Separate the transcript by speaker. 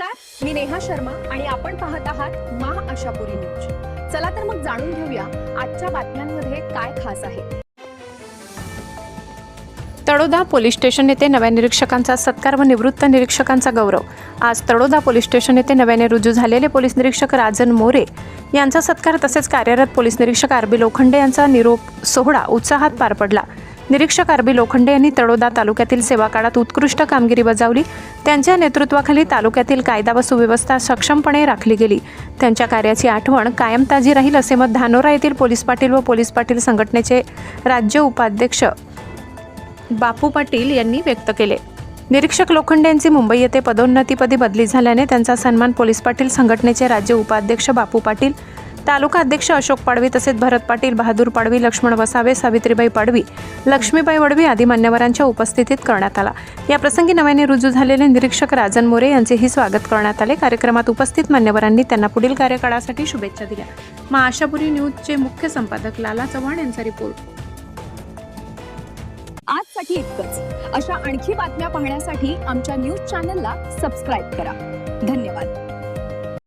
Speaker 1: नमस्कार, मी नेहा शर्मा आणि आपण पाहत आहात महाआशापुरी न्यूज। चला तर मग जाणून घेऊया आजच्या बातम्यांमध्ये काय खास आहे।
Speaker 2: तळोदा पोलीस स्टेशन येथे नव्या निरीक्षकांचा सत्कार व निवृत्त निरीक्षकांचा गौरव। आज तळोदा पोलीस स्टेशन येथे नव्याने रुजू झालेले पोलीस निरीक्षक राजन मोरे यांचा सत्कार तसेच कार्यरत पोलीस निरीक्षक आरबी लोखंडे यांचा निरोप सोहळा उत्साहात पार पडला। निरीक्षक आरबी लोखंडे यांनी तळोदा तालुक्यातील सेवा काळात उत्कृष्ट कामगिरी बजावली। त्यांच्या नेतृत्वाखाली तालुक्यातील कायदा व सुव्यवस्था सक्षमपणे राखली गेली। त्यांच्या कार्याची आठवण कायम ताजी राहील असे मत धानोरा येथील पोलीस पाटील व पोलीस पाटील संघटनेचे राज्य उपाध्यक्ष बापू पाटील यांनी व्यक्त केले। निरीक्षक लोखंडे यांची मुंबई येथे पदोन्नतीपदी बदली झाल्याने त्यांचा सन्मान पोलीस पाटील संघटनेचे राज्य उपाध्यक्ष बापू पाटील, तालुका अध्यक्ष अशोक पाडवी तसेच भरत पाटील, बहादूर पाडवी, लक्ष्मण वसावे, सावित्रीबाई पाडवी, लक्ष्मीबाई वडवी आदी मान्यवरांच्या उपस्थितीत करण्यात आला। या प्रसंगी नव्याने रुजू झालेले निरीक्षक राजन मोरे यांचेही स्वागत करण्यात आले। कार्यक्रमात उपस्थित मान्यवरांनी त्यांना पुढील कार्यकाळासाठी शुभेच्छा दिल्या। महाआशापुरी न्यूजचे मुख्य संपादक लाला चव्हाण यांचा रिपोर्ट।
Speaker 1: आजसाठी इतकंच। अशा आणखी बातम्या पाहण्यासाठी आमच्या न्यूज चॅनलला सबस्क्राइब करा। धन्यवाद।